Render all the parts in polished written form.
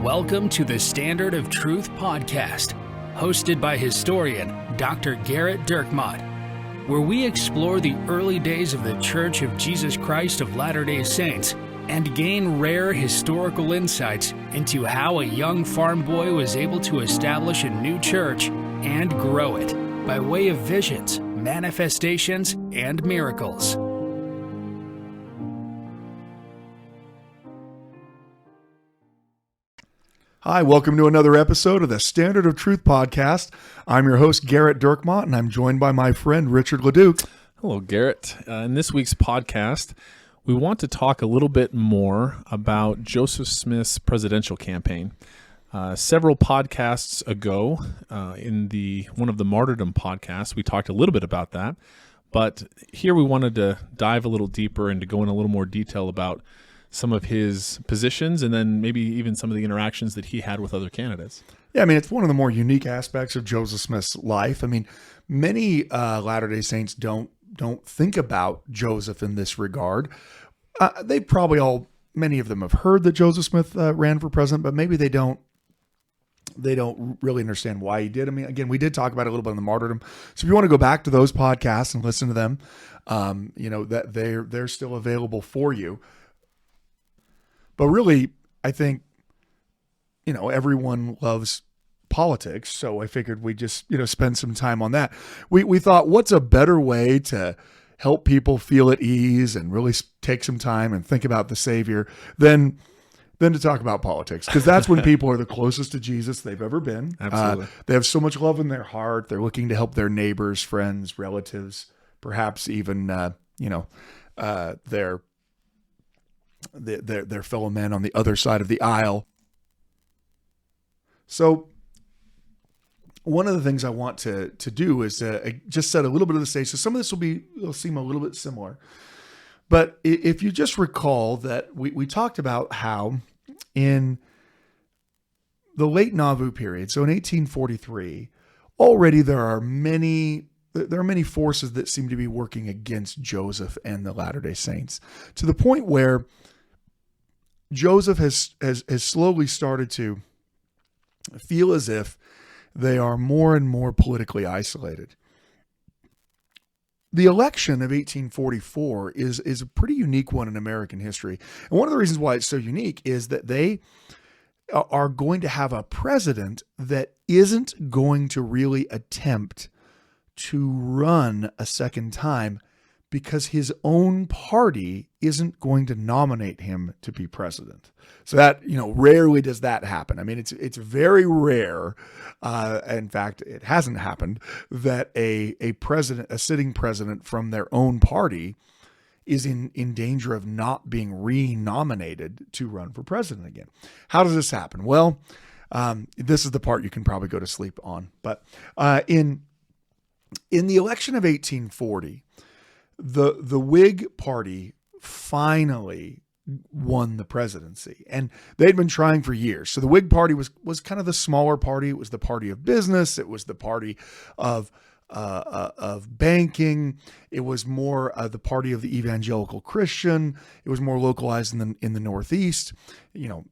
Welcome to the Standard of Truth podcast, hosted by historian Dr. Garrett Dirkmaat, where we explore the early days of the Church of Jesus Christ of Latter-day Saints and gain rare historical insights into how a young farm boy was able to establish a new church and grow it by way of visions, manifestations, and miracles. Hi, welcome to another episode of the Standard of Truth podcast. I'm your host, Garrett Dirkmaat, and I'm joined by my friend, Richard Leduc. Hello, Garrett. In this week's podcast, we want to talk a little bit more about Joseph Smith's presidential campaign. Several podcasts ago, in one of the Martyrdom podcasts, we talked a little bit about that, but here we wanted to dive a little deeper and to go in a little more detail about some of his positions and then maybe even some of the interactions that he had with other candidates. Yeah, I mean, it's one of the more unique aspects of Joseph Smith's life. I mean, many Latter-day Saints don't think about Joseph in this regard. They probably many of them have heard that Joseph Smith ran for president, but maybe they don't really understand why he did. I mean, again, we did talk about it a little bit in the Martyrdom. So if you want to go back to those podcasts and listen to them, that they're still available for you. But really, I think, everyone loves politics. So I figured we'd just, spend some time on that. We thought, what's a better way to help people feel at ease and really take some time and think about the Savior than to talk about politics? Because that's when people are the closest to Jesus they've ever been. Absolutely. They have so much love in their heart. They're looking to help their neighbors, friends, relatives, perhaps even, their fellow men on the other side of the aisle. So one of the things I want to do is just set a little bit of the stage. So some of this will seem a little bit similar. But if you just recall that we talked about how in the late Nauvoo period, so in 1843, already there are many forces that seem to be working against Joseph and the Latter-day Saints, to the point where Joseph has slowly started to feel as if they are more and more politically isolated. The election of 1844 is a pretty unique one in American history. And one of the reasons why it's so unique is that they are going to have a president that isn't going to really attempt to run a second time because his own party isn't going to nominate him to be president. So that, rarely does that happen. I mean, it's very rare. In fact, it hasn't happened that a sitting president from their own party is in danger of not being renominated to run for president again. How does this happen? Well, this is the part you can probably go to sleep on. But in the election of 1840, the Whig Party finally won the presidency, and they'd been trying for years. So the Whig Party was kind of the smaller party. It was the party of business. It was the party of banking. It was more the party of the evangelical Christian. It was more localized in the Northeast.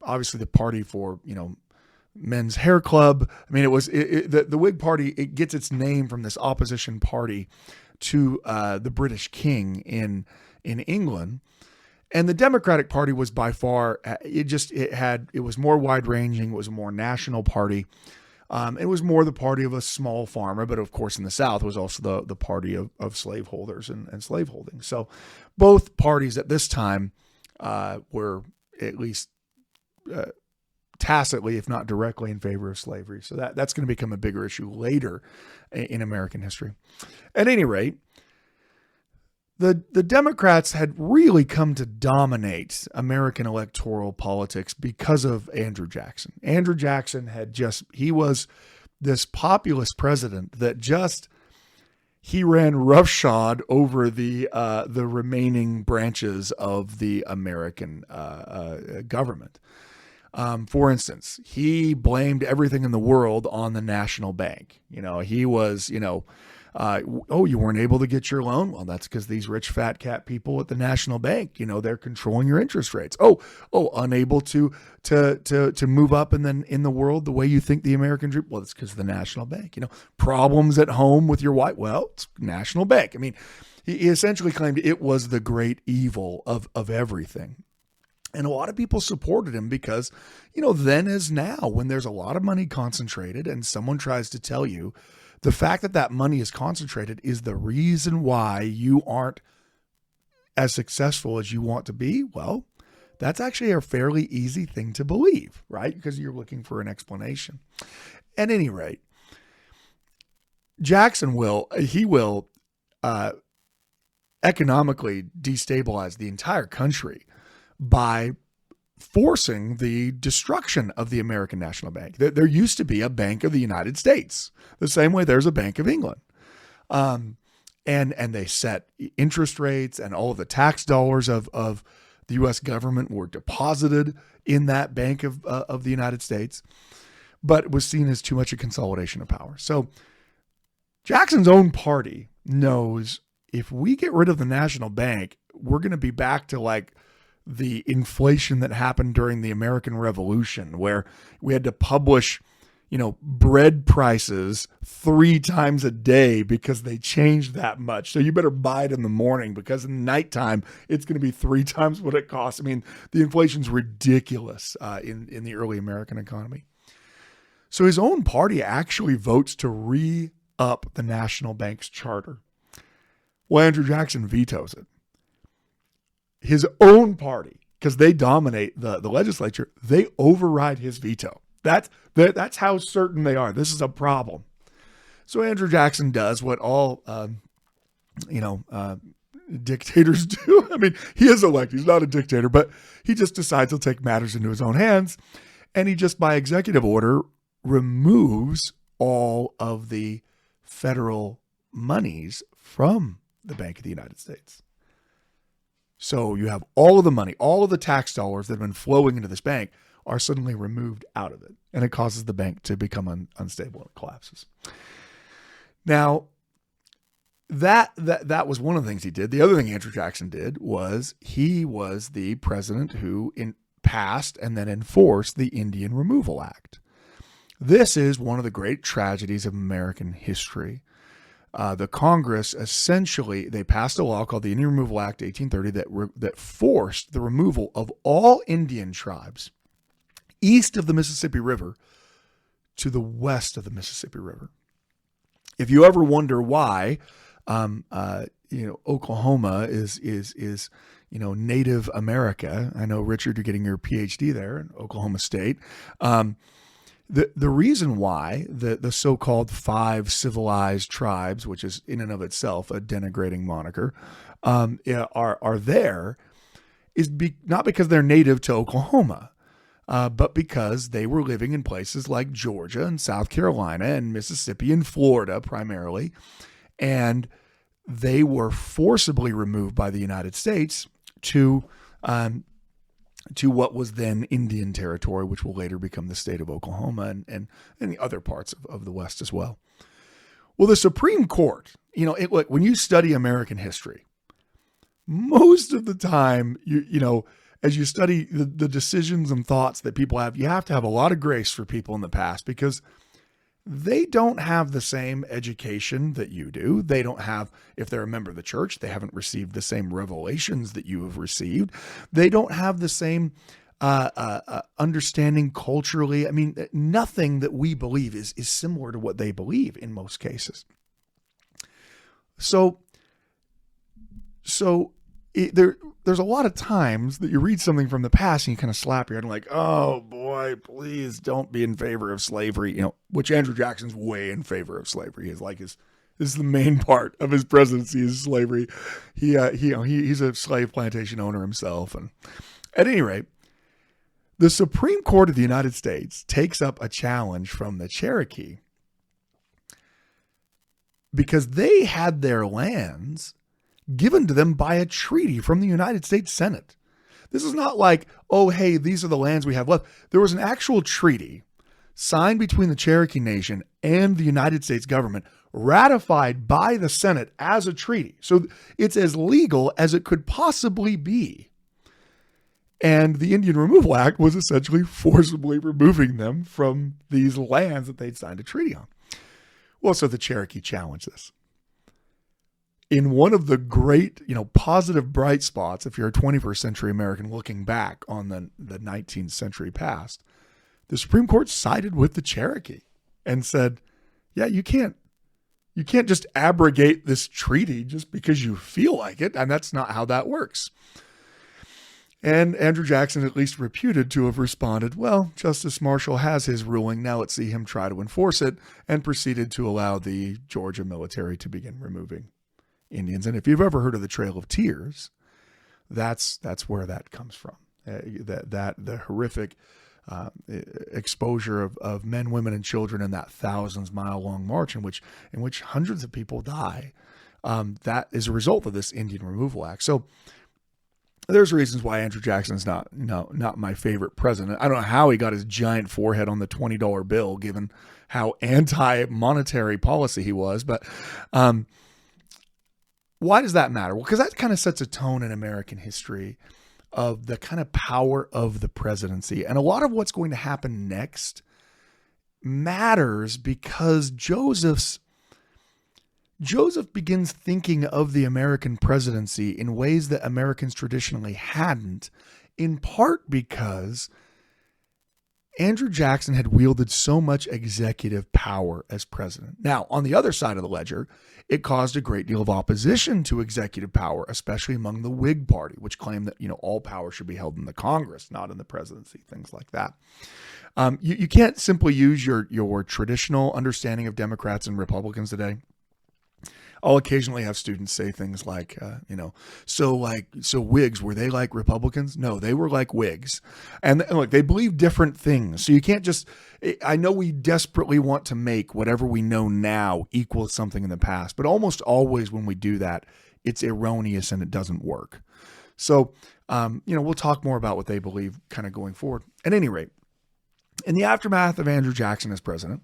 Obviously the party for Men's Hair Club. I mean, the Whig Party. It gets its name from this opposition party to the British king in England. And the Democratic Party was by far, it was more wide ranging. It was a more national party. It was more the party of a small farmer, but of course in the South was also the party of slaveholders and slaveholding. So both parties at this time were at least tacitly, if not directly, in favor of slavery. So that's going to become a bigger issue later in American history. At any rate, the Democrats had really come to dominate American electoral politics because of Andrew Jackson. Andrew Jackson he was this populist president that he ran roughshod over the remaining branches of the American government. For instance, he blamed everything in the world on the national bank. He was, Oh, you weren't able to get your loan? Well, that's because these rich fat cat people at the national bank, they're controlling your interest rates. Oh, unable to move up and then in the world the way you think the American dream. Well, it's because of the national bank. Problems at home with your wife. Well, it's national bank. I mean, he essentially claimed it was the great evil of everything. And a lot of people supported him because, then as now, when there's a lot of money concentrated and someone tries to tell you the fact that that money is concentrated is the reason why you aren't as successful as you want to be, well, that's actually a fairly easy thing to believe, right? Because you're looking for an explanation. At any rate, Jackson will economically destabilize the entire country by forcing the destruction of the American National Bank. There used to be a Bank of the United States, the same way there's a Bank of England. And they set interest rates, and all of the tax dollars of the U.S. government were deposited in that Bank of the United States, but it was seen as too much a consolidation of power. So Jackson's own party knows if we get rid of the national bank, we're going to be back to like the inflation that happened during the American Revolution, where we had to publish, bread prices 3 times a day because they changed that much. So you better buy it in the morning because in the nighttime, it's going to be 3 times what it costs. I mean, the inflation's ridiculous in the early American economy. So his own party actually votes to re-up the national bank's charter. Well, Andrew Jackson vetoes it. His own party, because they dominate the legislature, they override his veto. That's how certain they are. This is a problem. So Andrew Jackson does what all dictators do. I mean, he is elected. He's not a dictator, but he just decides he'll take matters into his own hands, and he just by executive order removes all of the federal monies from the Bank of the United States. So you have all of the money, all of the tax dollars that have been flowing into this bank are suddenly removed out of it. And it causes the bank to become unstable and it collapses. Now, that was one of the things he did. The other thing Andrew Jackson did was he was the president who passed and then enforced the Indian Removal Act. This is one of the great tragedies of American history. The Congress essentially, they passed a law called the Indian Removal Act 1830 that forced the removal of all Indian tribes east of the Mississippi River to the west of the Mississippi River. If you ever wonder why, Oklahoma is Native America. I know, Richard, you're getting your PhD there in Oklahoma State. The reason why the so-called 5 civilized tribes, which is in and of itself a denigrating moniker, are there is not because they're native to Oklahoma, but because they were living in places like Georgia and South Carolina and Mississippi and Florida primarily, and they were forcibly removed by the United States to what was then Indian territory, which will later become the state of Oklahoma and the other parts of the West as well. Well, the Supreme Court, look, when you study American history, most of the time, as you study the decisions and thoughts that people have, you have to have a lot of grace for people in the past because they don't have the same education that you do. They don't have, if they're a member of the church, they haven't received the same revelations that you have received. They don't have the same understanding culturally. I mean, nothing that we believe is similar to what they believe in most cases. So there's a lot of times that you read something from the past and you kind of slap your head and like, oh boy, please don't be in favor of slavery, which Andrew Jackson's way in favor of slavery. This is the main part of his presidency is slavery. He's a slave plantation owner himself. And at any rate, the Supreme Court of the United States takes up a challenge from the Cherokee because they had their lands given to them by a treaty from the United States Senate. This is not like, oh, hey, these are the lands we have left. There was an actual treaty signed between the Cherokee Nation and the United States government, ratified by the Senate as a treaty. So it's as legal as it could possibly be. And the Indian Removal Act was essentially forcibly removing them from these lands that they'd signed a treaty on. Well, so the Cherokee challenged this. In one of the great, positive bright spots, if you're a 21st century American looking back on the 19th century past, the Supreme Court sided with the Cherokee and said, yeah, you can't just abrogate this treaty just because you feel like it. And that's not how that works. And Andrew Jackson at least reputed to have responded, well, Justice Marshall has his ruling. Now let's see him try to enforce it, and proceeded to allow the Georgia military to begin removing Indians. And if you've ever heard of the Trail of Tears, that's where that comes from. The horrific exposure of men, women, and children in that thousands-mile-long march in which hundreds of people die. That is a result of this Indian Removal Act. So there's reasons why Andrew Jackson's not my favorite president. I don't know how he got his giant forehead on the $20 bill, given how anti-monetary policy he was. But why does that matter? Well, because that kind of sets a tone in American history of the kind of power of the presidency. And a lot of what's going to happen next matters because Joseph begins thinking of the American presidency in ways that Americans traditionally hadn't, in part because Andrew Jackson had wielded so much executive power as president. Now, on the other side of the ledger, it caused a great deal of opposition to executive power, especially among the Whig Party, which claimed that, all power should be held in the Congress, not in the presidency, things like that. You can't simply use your traditional understanding of Democrats and Republicans today. I'll occasionally have students say things like, so Whigs, were they like Republicans? No, they were like Whigs. And look, they believe different things. So you can't just, I know we desperately want to make whatever we know now equal something in the past, but almost always when we do that, it's erroneous and it doesn't work. So, we'll talk more about what they believe kind of going forward. At any rate, in the aftermath of Andrew Jackson as president,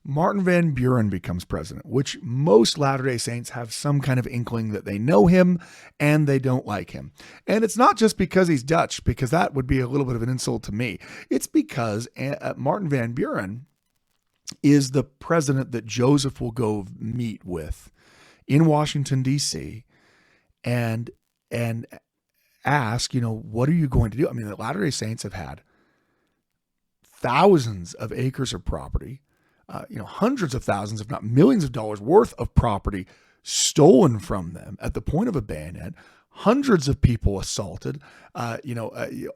Martin Van Buren becomes president, which most Latter-day Saints have some kind of inkling that they know him and they don't like him. And it's not just because he's Dutch, because that would be a little bit of an insult to me. It's because Martin Van Buren is the president that Joseph will go meet with in Washington, D.C. and ask, what are you going to do? I mean, the Latter-day Saints have had thousands of acres of property, hundreds of thousands, if not millions of dollars worth of property stolen from them at the point of a bayonet, hundreds of people assaulted,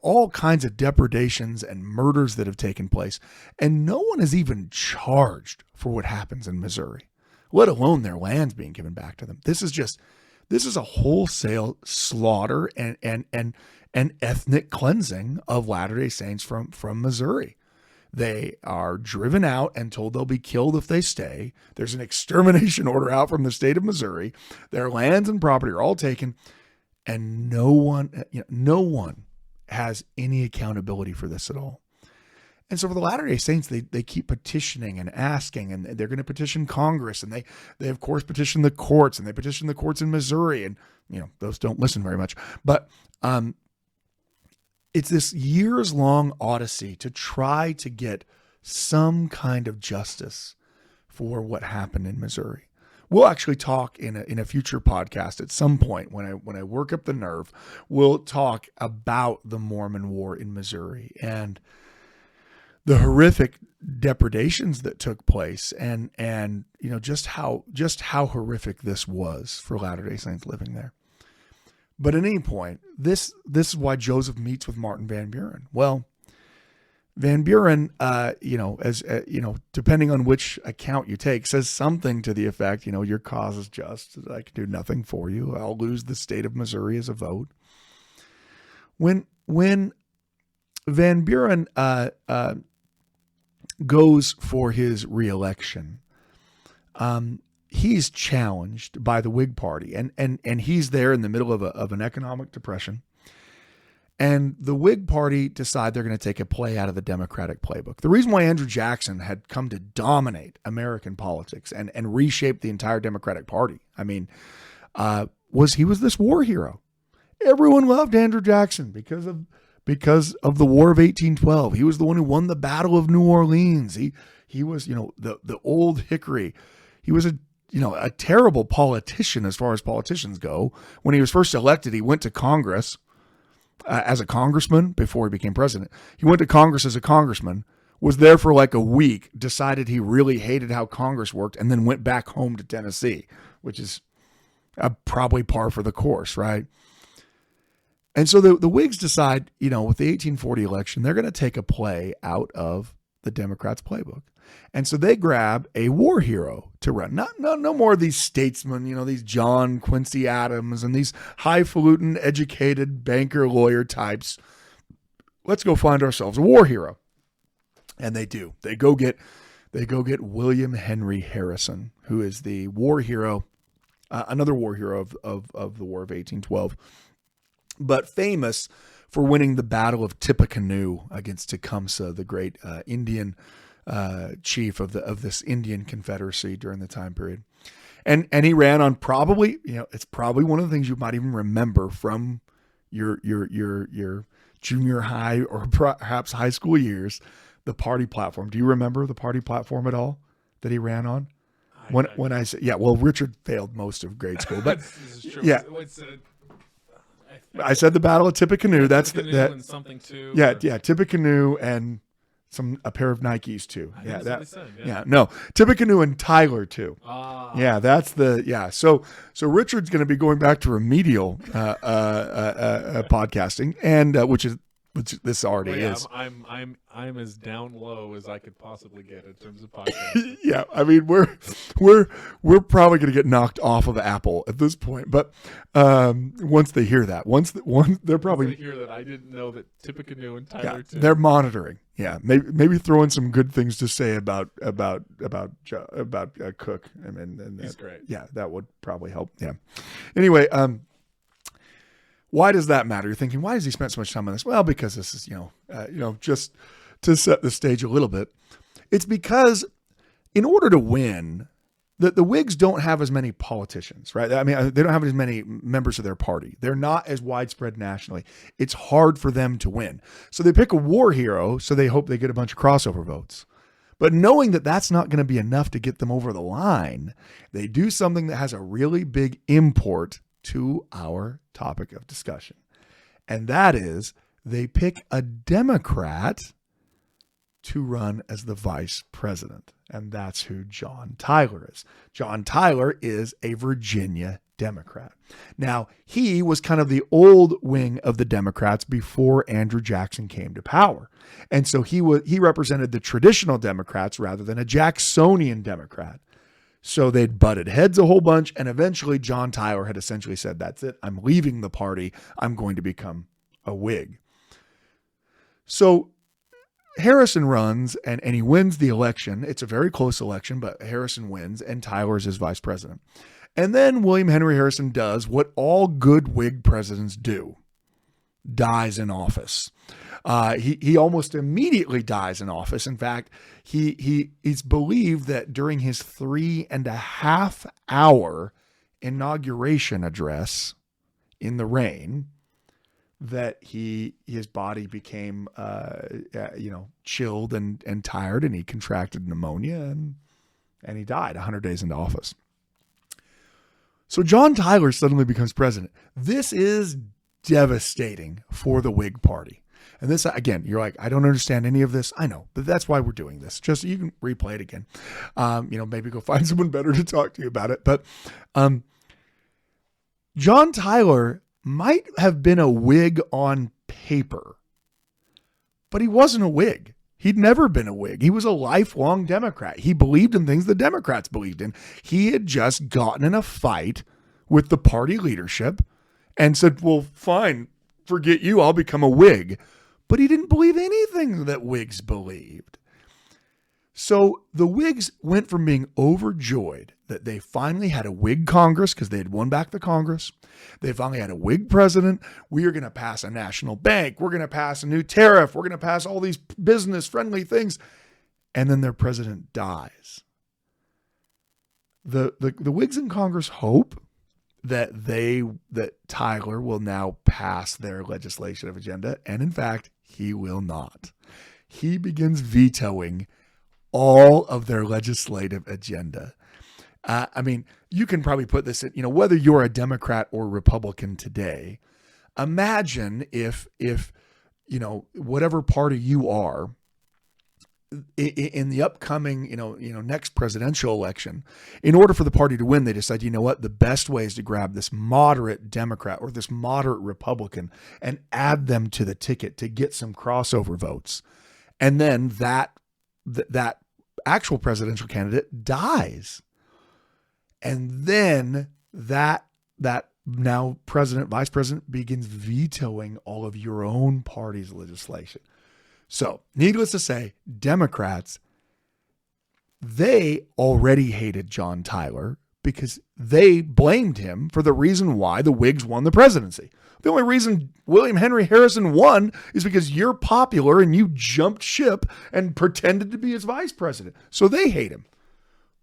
all kinds of depredations and murders that have taken place. And no one is even charged for what happens in Missouri, let alone their lands being given back to them. This is a wholesale slaughter and ethnic cleansing of Latter-day Saints from Missouri. They are driven out and told they'll be killed if they stay. There's an extermination order out from the state of Missouri. Their lands and property are all taken, and no one has any accountability for this at all. And so for the Latter-day Saints, they keep petitioning and asking, and they're going to petition Congress, and they of course petition the courts, and they petition the courts in Missouri, and those don't listen very much. But it's this years-long odyssey to try to get some kind of justice for what happened in Missouri. We'll actually talk in a future podcast at some point when I work up the nerve. We'll talk about the Mormon War in Missouri and the horrific depredations that took place, and just how horrific this was for Latter-day Saints living there. But at any point, this is why Joseph meets with Martin Van Buren. Well, Van Buren, depending on which account you take, says something to the effect, your cause is just. I can do nothing for you. I'll lose the state of Missouri as a vote. When Van Buren goes for his reelection, he's challenged by the Whig Party, and he's there in the middle of an economic depression. And the Whig Party decide they're going to take a play out of the Democratic playbook. The reason why Andrew Jackson had come to dominate American politics and reshape the entire Democratic Party, was he was this war hero. Everyone loved Andrew Jackson because of the War of 1812. He was the one who won the Battle of New Orleans. He was, the old hickory. He was a terrible politician as far as politicians go. When he was first elected, he went to Congress as a congressman before he became president. He went to Congress as a congressman, was there for like a week, decided he really hated how Congress worked, and then went back home to Tennessee, which is probably par for the course, right? And so the Whigs decide, with the 1840 election, they're going to take a play out of the Democrats' playbook. And so they grab a war hero to run. No more of these statesmen, these John Quincy Adams and these highfalutin, educated banker lawyer types. Let's go find ourselves a war hero. And they do. They go get William Henry Harrison, who is the war hero, another war hero of the War of 1812, but famous for winning the Battle of Tippecanoe against Tecumseh, the great Indian chief of this Indian Confederacy during the time period. And he ran on probably, it's probably one of the things you might even remember from your junior high or perhaps high school years, the party platform. Do you remember the party platform at all that he ran on? When I say, Richard failed most of grade school, but yeah. I said the Battle of Tippecanoe. That's and something too. Tippecanoe and a pair of Nikes too. Tippecanoe and Tyler too. That's So Richard's going to be going back to remedial podcasting, and which this already is. I'm as down low as I could possibly get in terms of podcasting. Yeah, we're probably going to get knocked off of Apple at this point. But once they hear that, they're probably once they hear that I didn't know that Tippecanoe and Tyler too. They're monitoring. Yeah, maybe throw in some good things to say about Cook. And he's great. Yeah, that would probably help. Yeah. Anyway, why does that matter? You're thinking, why has he spent so much time on this? Well, because this is, just to set the stage a little bit. It's because in order to win, the Whigs don't have as many politicians, right? They don't have as many members of their party. They're not as widespread nationally. It's hard for them to win. So they pick a war hero, so they hope they get a bunch of crossover votes. But knowing that that's not going to be enough to get them over the line, they do something that has a really big import to our topic of discussion. And that is they pick a Democrat to run as the vice president. And that's who John Tyler is. John Tyler is a Virginia Democrat. Now, he was kind of the old wing of the Democrats before Andrew Jackson came to power. And so he represented the traditional Democrats rather than a Jacksonian Democrat. So they'd butted heads a whole bunch, and eventually John Tyler had essentially said, that's it, I'm leaving the party, I'm going to become a Whig. So Harrison runs, and he wins the election. It's a very close election, but Harrison wins, and Tyler is his vice president. And then William Henry Harrison does what all good Whig presidents do, dies in office. He almost immediately dies in office. In fact, he's believed that during his 3.5 hour inauguration address in the rain, that his body became chilled and tired, and he contracted pneumonia and he died 100 days into office. So John Tyler suddenly becomes president. This is devastating for the Whig Party. And this, again, you're like, I don't understand any of this. I know, but that's why we're doing this. Just you can replay it again. Maybe go find someone better to talk to you about it. But John Tyler might have been a Whig on paper, but he wasn't a Whig. He'd never been a Whig. He was a lifelong Democrat. He believed in things the Democrats believed in. He had just gotten in a fight with the party leadership and said, well, fine, forget you, I'll become a Whig. But he didn't believe anything that Whigs believed. So the Whigs went from being overjoyed that they finally had a Whig Congress because they had won back the Congress. They finally had a Whig president. We are going to pass a national bank. We're going to pass a new tariff. We're going to pass all these business-friendly things. And then their president dies. The Whigs in Congress hope that Tyler will now pass their legislative agenda. And in fact, he will not. He begins vetoing all of their legislative agenda. I mean, you can probably put this in, whether you're a Democrat or Republican today, imagine if whatever party you are in the upcoming, next presidential election, in order for the party to win, they decide, the best way is to grab this moderate Democrat or this moderate Republican and add them to the ticket to get some crossover votes. And then that actual presidential candidate dies. And then that now president, vice president begins vetoing all of your own party's legislation. So needless to say, Democrats, they already hated John Tyler because they blamed him for the reason why the Whigs won the presidency. The only reason William Henry Harrison won is because you're popular and you jumped ship and pretended to be his vice president. So they hate him.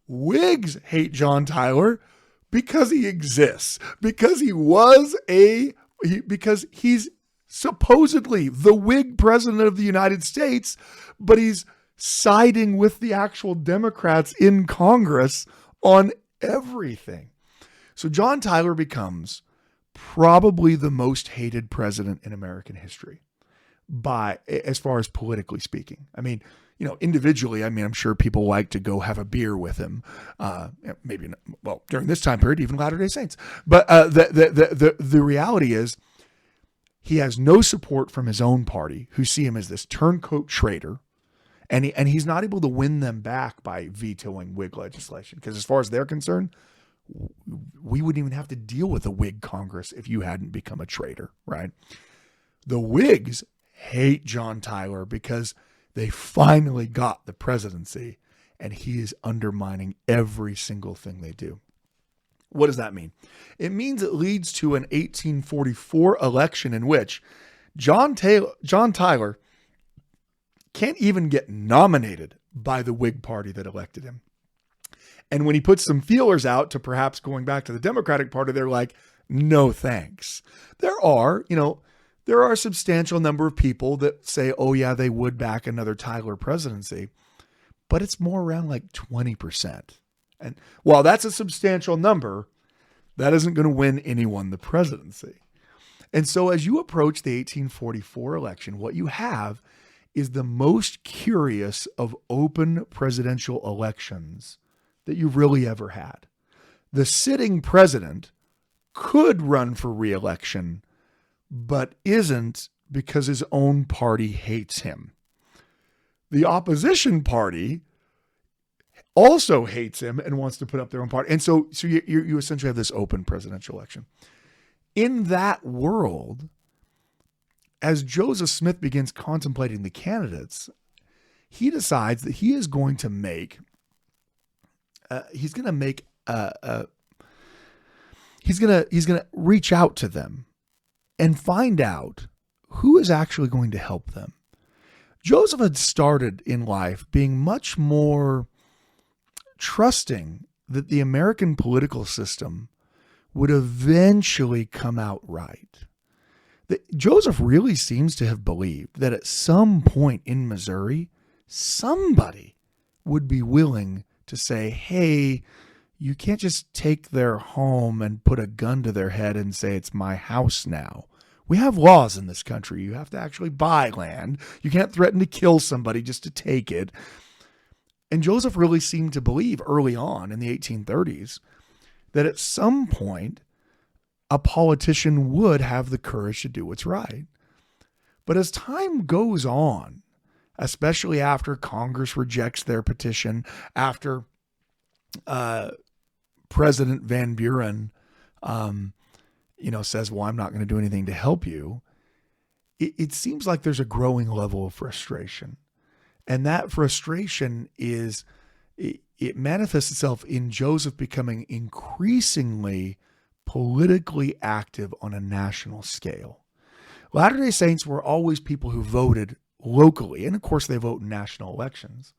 Whigs hate John Tyler because he exists, because because he's supposedly the Whig president of the United States, but he's siding with the actual Democrats in Congress on everything. So John Tyler becomes probably the most hated president in American history as far as politically speaking. I mean, individually, I'm sure people like to go have a beer with him. Maybe, during this time period, even Latter-day Saints. But the reality is he has no support from his own party, who see him as this turncoat traitor. And he's not able to win them back by vetoing Whig legislation. Because as far as they're concerned, we wouldn't even have to deal with a Whig Congress if you hadn't become a traitor, right? The Whigs hate John Tyler because they finally got the presidency, and he is undermining every single thing they do. What does that mean? It means it leads to an 1844 election in which John Tyler can't even get nominated by the Whig Party that elected him. And when he puts some feelers out to perhaps going back to the Democratic Party, they're like, no thanks. There are a substantial number of people that say, oh yeah, they would back another Tyler presidency, but it's more around like 20%. And while that's a substantial number, that isn't going to win anyone the presidency. And so as you approach the 1844 election, what you have is the most curious of open presidential elections that you've really ever had. The sitting president could run for re-election, but isn't because his own party hates him. The opposition party also hates him and wants to put up their own party. And so you essentially have this open presidential election. In that world, as Joseph Smith begins contemplating the candidates, he decides that he is going to make he's going to reach out to them and find out who is actually going to help them. Joseph had started in life being much more trusting that the American political system would eventually come out right. Joseph really seems to have believed that at some point in Missouri, somebody would be willing to say, hey, you can't just take their home and put a gun to their head and say, it's my house now. We have laws in this country. You have to actually buy land. You can't threaten to kill somebody just to take it. And Joseph really seemed to believe early on in the 1830s that at some point a politician would have the courage to do what's right. But as time goes on, especially after Congress rejects their petition, after President Van Buren, says, well, I'm not going to do anything to help you. It seems like there's a growing level of frustration. And that frustration it manifests itself in Joseph becoming increasingly politically active on a national scale. Latter-day Saints were always people who voted locally, and of course they vote in national elections.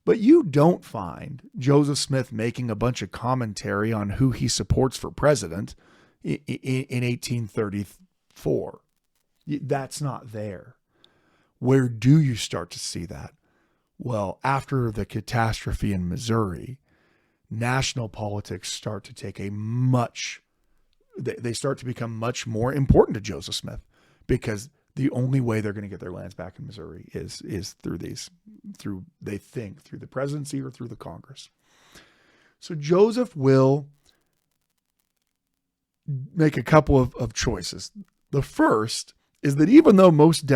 But you don't find Joseph Smith making a bunch of commentary on who he supports for president in 1834. That's not there. Where do you start to see that? Well, after the catastrophe in Missouri, national politics start to take they start to become much more important to Joseph Smith, because the only way they're going to get their lands back in Missouri is through the presidency or through the Congress. So Joseph will make a couple of choices. The first is that even though most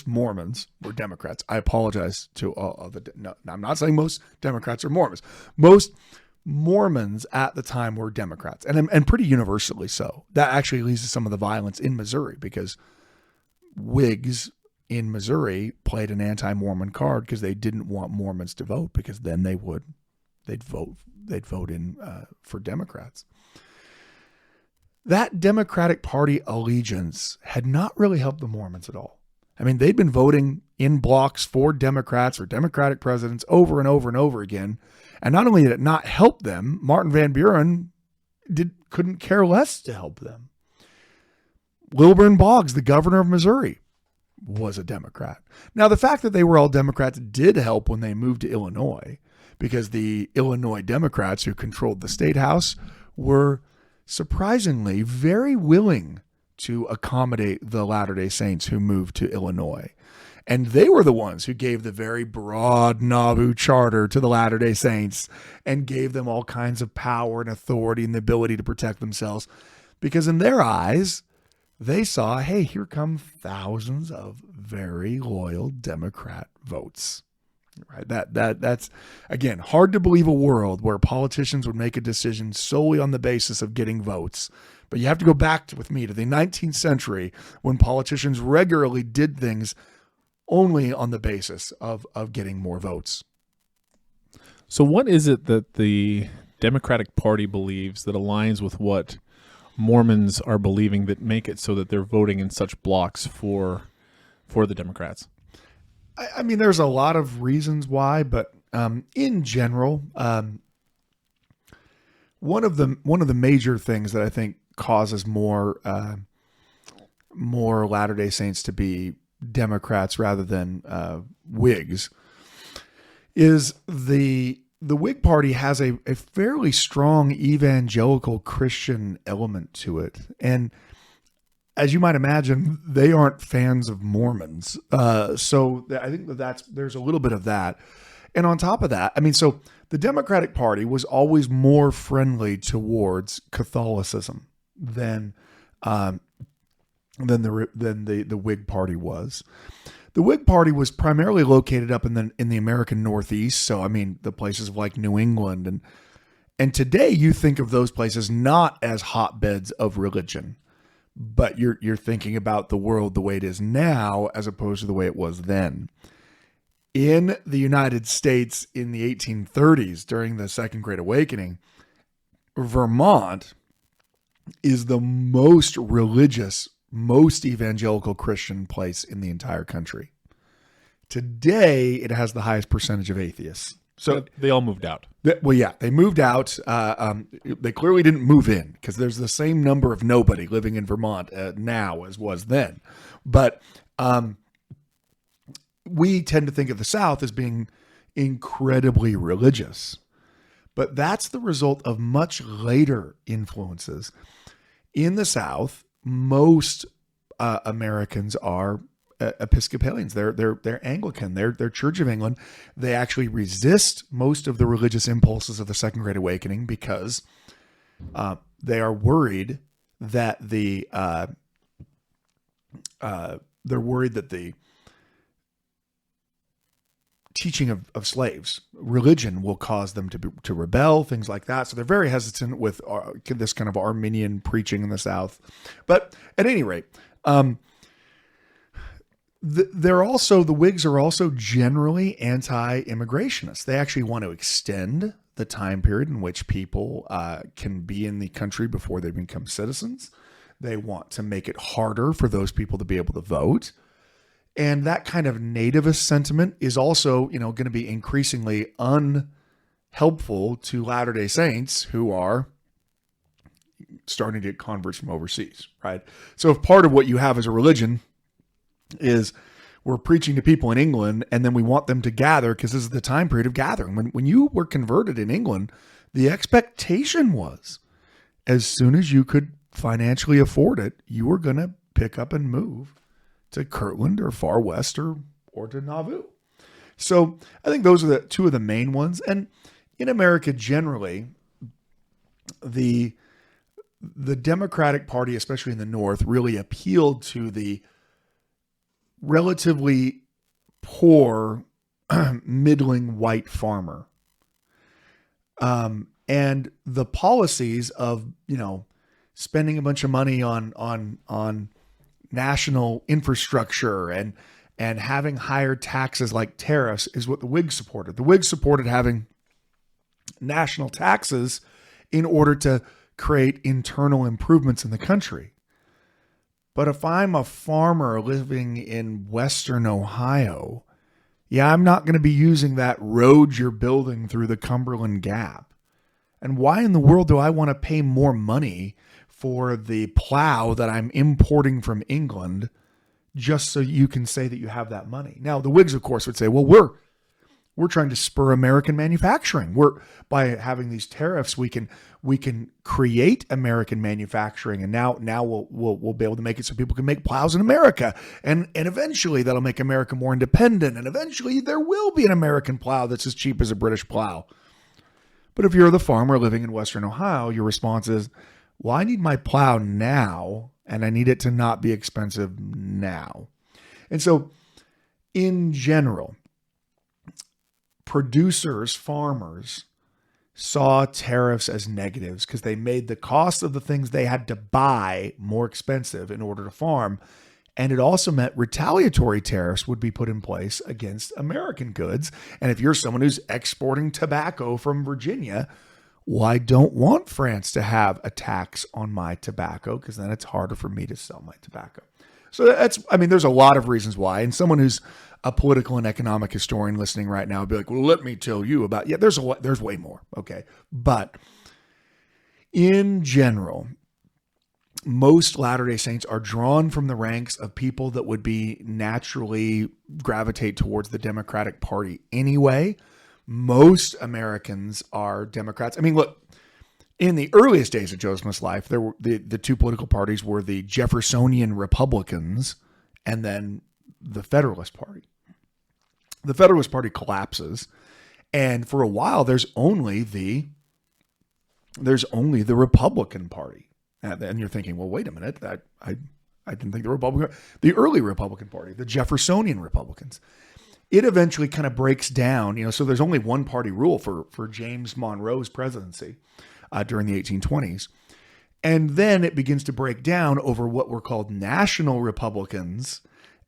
Mormons were Democrats. I apologize to all of the, no, I'm not saying most Democrats are Mormons. Most Mormons at the time were Democrats, and pretty universally so. That actually leads to some of the violence in Missouri, because Whigs in Missouri played an anti-Mormon card because they didn't want Mormons to vote, because then they'd vote in for Democrats. That Democratic Party allegiance had not really helped the Mormons at all. I mean, they'd been voting in blocks for Democrats or Democratic presidents over and over and over again. And not only did it not help them, Martin Van Buren couldn't care less to help them. Wilbur Boggs, the governor of Missouri, was a Democrat. Now, the fact that they were all Democrats did help when they moved to Illinois, because the Illinois Democrats who controlled the state house were surprisingly very willing to accommodate the Latter-day Saints who moved to Illinois. And they were the ones who gave the very broad Nauvoo charter to the Latter-day Saints and gave them all kinds of power and authority and the ability to protect themselves. Because in their eyes, they saw, hey, here come thousands of very loyal Democrat votes. Right? That's, again, hard to believe a world where politicians would make a decision solely on the basis of getting votes. But you have to go back with me to the 19th century, when politicians regularly did things only on the basis of getting more votes. So what is it that the Democratic Party believes that aligns with what Mormons are believing that make it so that they're voting in such blocks for the Democrats? I mean, there's a lot of reasons why, but in general, one of the major things that I think causes more Latter-day Saints to be Democrats rather than Whigs is the Whig Party has a fairly strong evangelical Christian element to it. And as you might imagine, they aren't fans of Mormons. So I think there's a little bit of that. And on top of that, I mean, so the Democratic Party was always more friendly towards Catholicism than the Whig Party was. The Whig Party was primarily located up in the American Northeast. So, I mean, the places like New England. And today you think of those places not as hotbeds of religion, but you're thinking about the world the way it is now as opposed to the way it was then. In the United States in the 1830s, during the Second Great Awakening, Vermont is the most religious, most evangelical Christian place in the entire country. Today, it has the highest percentage of atheists. So they all moved out. They moved out. They clearly didn't move in, because there's the same number of nobody living in Vermont now as was then. But we tend to think of the South as being incredibly religious. But that's the result of much later influences. In the South, most Americans are Episcopalians. They're Anglican. They're Church of England. They actually resist most of the religious impulses of the Second Great Awakening because they are worried that the teaching of slaves, religion, will cause them to rebel, things like that. So they're very hesitant with this kind of Arminian preaching in the South. But at any rate, the Whigs are also generally anti-immigrationists. They actually want to extend the time period in which people can be in the country before they become citizens. They want to make it harder for those people to be able to vote. And that kind of nativist sentiment is also, going to be increasingly unhelpful to Latter-day Saints who are starting to get converts from overseas, right? So if part of what you have as a religion is we're preaching to people in England and then we want them to gather because this is the time period of gathering. When you were converted in England, the expectation was as soon as you could financially afford it, you were going to pick up and move to Kirtland or Far West or to Nauvoo. So I think those are the two of the main ones. And in America generally, the Democratic Party, especially in the North, really appealed to the relatively poor, middling white farmer. And the policies of, spending a bunch of money on national infrastructure and having higher taxes like tariffs is what the Whigs supported. The Whigs supported having national taxes in order to create internal improvements in the country. But if I'm a farmer living in Western Ohio, I'm not going to be using that road you're building through the Cumberland Gap. And why in the world do I want to pay more money for the plow that I'm importing from England just so you can say that you have that money? Now, the Whigs, of course, would say, well, we're trying to spur American manufacturing. By having these tariffs, we can create American manufacturing, and now we'll be able to make it so people can make plows in America, and eventually that'll make America more independent, and eventually there will be an American plow that's as cheap as a British plow. But if you're the farmer living in Western Ohio, your response is, well, I need my plow now, and I need it to not be expensive now. And so, in general, producers, farmers, saw tariffs as negatives because they made the cost of the things they had to buy more expensive in order to farm. And it also meant retaliatory tariffs would be put in place against American goods. And if you're someone who's exporting tobacco from Virginia, well, I don't want France to have a tax on my tobacco because then it's harder for me to sell my tobacco. So there's a lot of reasons why. And someone who's a political and economic historian listening right now would be like, well, let me tell you about, there's way more. Okay. But in general, most Latter-day Saints are drawn from the ranks of people that would be naturally gravitate towards the Democratic Party anyway. Most Americans are Democrats. I mean, look, in the earliest days of Joe Smith's life, there were the two political parties were the Jeffersonian Republicans and then the Federalist Party. The Federalist Party collapses, and for a while there's only the Republican Party. And you're thinking, well, wait a minute, I didn't think the early Republican Party, the Jeffersonian Republicans, it eventually kind of breaks down, so there's only one party rule for James Monroe's presidency during the 1820s. And then it begins to break down over what were called national Republicans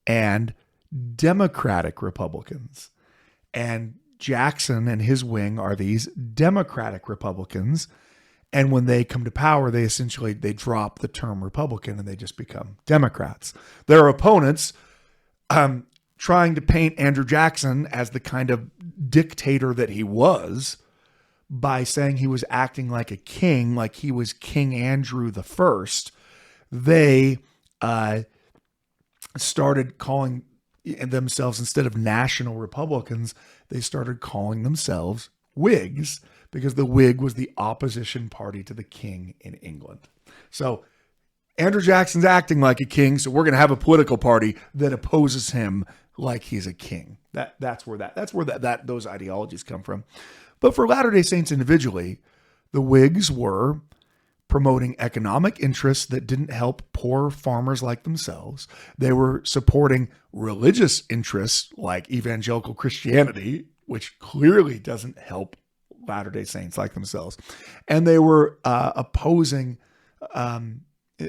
and Democratic Republicans. And Jackson and his wing are these Democratic Republicans. And when they come to power, they drop the term Republican and they just become Democrats. Their opponents trying to paint Andrew Jackson as the kind of dictator that he was by saying he was acting like a king, like he was King Andrew the First. They started calling themselves, instead of national Republicans, they started calling themselves Whigs, because the Whig was the opposition party to the king in England. So Andrew Jackson's acting like a king, so we're going to have a political party that opposes him like he's a king. That's where those ideologies come from. But for Latter-day Saints individually, the Whigs were promoting economic interests that didn't help poor farmers like themselves. They were supporting religious interests like evangelical Christianity, which clearly doesn't help Latter-day Saints like themselves. And they were opposing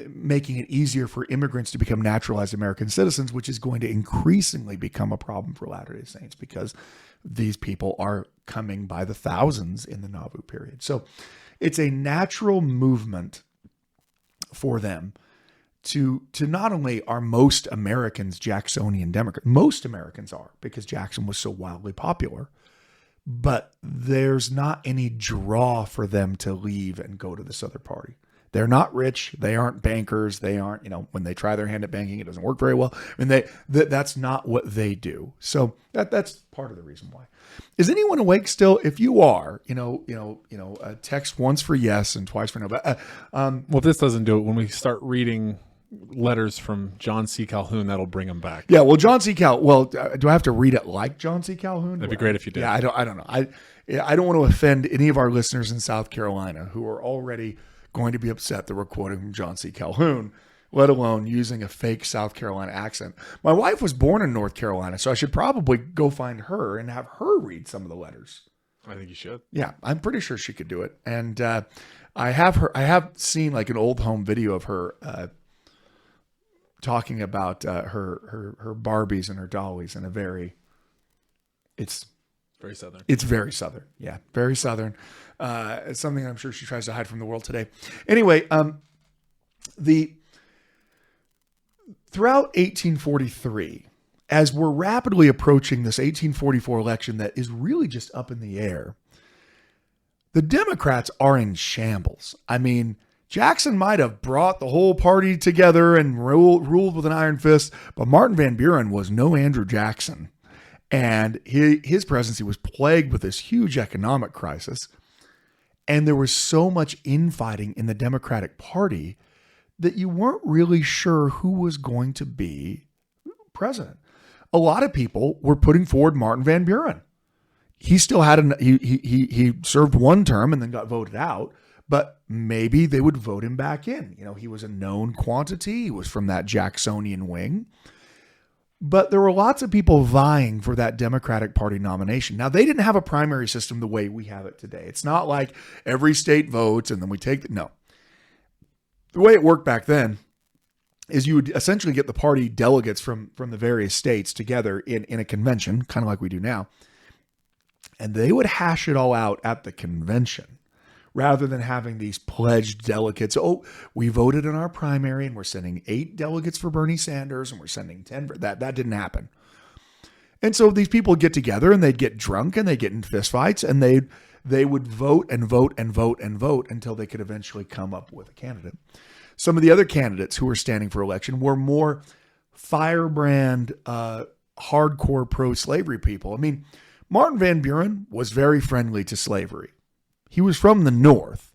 making it easier for immigrants to become naturalized American citizens, which is going to increasingly become a problem for Latter-day Saints because these people are coming by the thousands in the Nauvoo period. So it's a natural movement for them to not only are most Americans Jacksonian Democrats, most Americans are because Jackson was so wildly popular, but there's not any draw for them to leave and go to this other party. They're not rich. They aren't bankers. They aren't, when they try their hand at banking, it doesn't work very well. I mean, that's not what they do. So that's part of the reason why. Is anyone awake still? If you are, text once for yes and twice for no. But well, if this doesn't do it, when we start reading letters from John C. Calhoun, that'll bring them back. Yeah, well, John C. Calhoun. Well, do I have to read it like John C. Calhoun? That'd be great if you did. Yeah, I don't know. I don't want to offend any of our listeners in South Carolina who are already going to be upset that we're quoting from John C. Calhoun, let alone using a fake South Carolina accent. My wife was born in North Carolina, so I should probably go find her and have her read some of the letters. I think you should. Yeah, I'm pretty sure she could do it. And I have seen like an old home video of her talking about her Barbies and her dollies in a it's very Southern. It's very Southern. Yeah, very Southern. It's something I'm sure she tries to hide from the world today. Anyway, throughout 1843, as we're rapidly approaching this 1844 election that is really just up in the air, the Democrats are in shambles. I mean, Jackson might have brought the whole party together and ruled with an iron fist, but Martin Van Buren was no Andrew Jackson. And his presidency was plagued with this huge economic crisis. And there was so much infighting in the Democratic Party that you weren't really sure who was going to be president. A lot of people were putting forward Martin Van Buren. He still had he served one term and then got voted out, but maybe they would vote him back in. He was a known quantity. He was from that Jacksonian wing. But there were lots of people vying for that Democratic Party nomination. Now, they didn't have a primary system the way we have it today. It's not like every state votes and then we take no. The way it worked back then is you would essentially get the party delegates from the various states together in a convention, kind of like we do now. And they would hash it all out at the convention rather than having these pledged delegates. Oh, we voted in our primary and we're sending 8 delegates for Bernie Sanders and we're sending 10 for that. That didn't happen. And so these people would get together and they'd get drunk and they'd get in fistfights and they would vote and vote and vote and vote until they could eventually come up with a candidate. Some of the other candidates who were standing for election were more firebrand, hardcore pro-slavery people. I mean, Martin Van Buren was very friendly to slavery. He was from the North,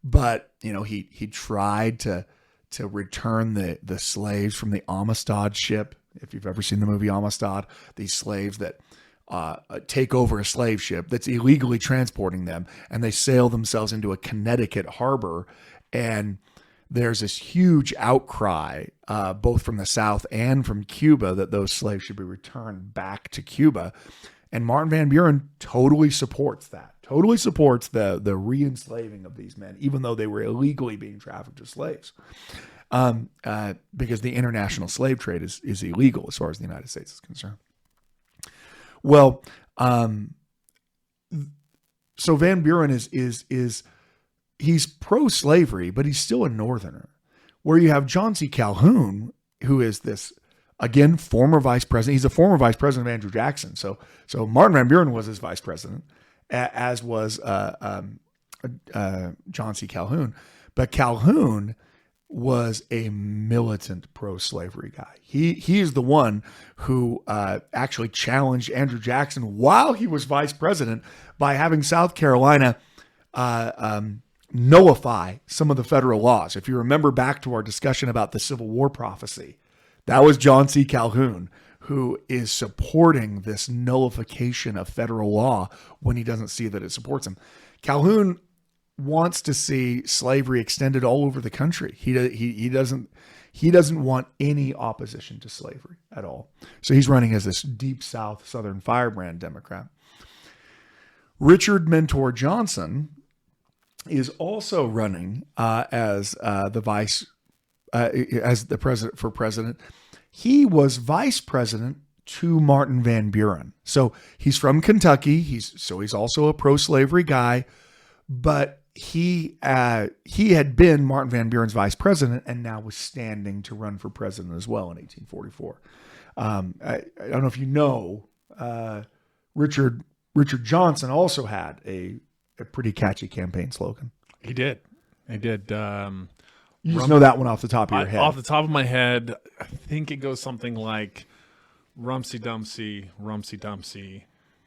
but he tried to return the slaves from the Amistad ship. If you've ever seen the movie Amistad, these slaves that take over a slave ship that's illegally transporting them, and they sail themselves into a Connecticut harbor, and there's this huge outcry, both from the South and from Cuba, that those slaves should be returned back to Cuba. And Martin Van Buren totally supports that, totally supports the re-enslaving of these men, even though they were illegally being trafficked as slaves. Because the international slave trade is illegal as far as the United States is concerned. Well, so Van Buren he's pro-slavery, but he's still a Northerner. Where you have John C. Calhoun, who is this, again, former vice president. He's a former vice president of Andrew Jackson. So Martin Van Buren was his vice president, as was John C. Calhoun. But Calhoun was a militant pro-slavery guy. He is the one who actually challenged Andrew Jackson while he was vice president by having South Carolina nullify some of the federal laws. If you remember back to our discussion about the Civil War prophecy, that was John C. Calhoun who is supporting this nullification of federal law when he doesn't see that it supports him. Calhoun wants to see slavery extended all over the country. He doesn't want any opposition to slavery at all. So he's running as this deep South Southern firebrand Democrat. Richard Mentor Johnson is also running as the vice as the president. He was vice president to Martin Van Buren. So he's from Kentucky. He's also a pro-slavery guy, but he had been Martin Van Buren's vice president and now was standing to run for president as well in 1844. I don't know if you know, Richard Johnson also had a pretty catchy campaign slogan. He did. You just know that one off the top of your head. Off the top of my head, I think it goes something like Rumsey Dumpsy,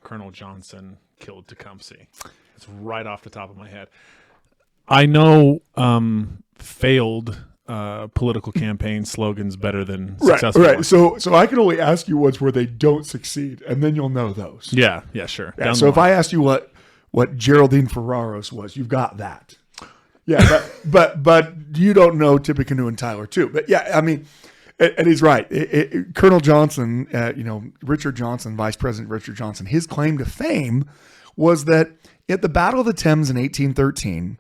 Colonel Johnson killed Tecumseh. It's right off the top of my head. I know failed political campaign slogans better than successful ones. So I can only ask you ones where they don't succeed, and then you'll know those. Yeah, sure. Yeah, so if I asked you what Geraldine Ferraros was, you've got that. Yeah, but you don't know Tippecanoe and Tyler too. But yeah, I mean, and he's right. Colonel Johnson, Richard Johnson, Vice President Richard Johnson, his claim to fame was that at the Battle of the Thames in 1813,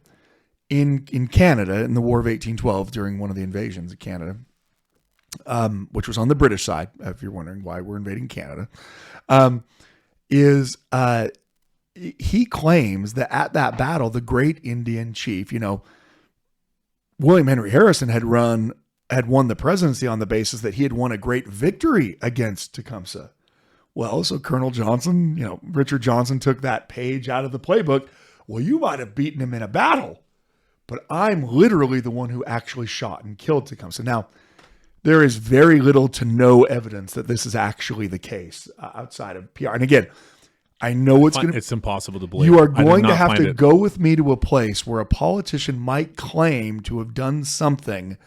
in Canada, in the War of 1812, during one of the invasions of Canada, which was on the British side, if you're wondering why we're invading Canada, he claims that at that battle, the great Indian chief, William Henry Harrison had won the presidency on the basis that he had won a great victory against Tecumseh. Well, so Colonel Johnson, Richard Johnson took that page out of the playbook. Well, you might have beaten him in a battle, but I'm literally the one who actually shot and killed Tecumseh. Now, there is very little to no evidence that this is actually the case outside of PR. And again, I know it's impossible to believe. You are going to have to go with me to a place where a politician might claim to have done something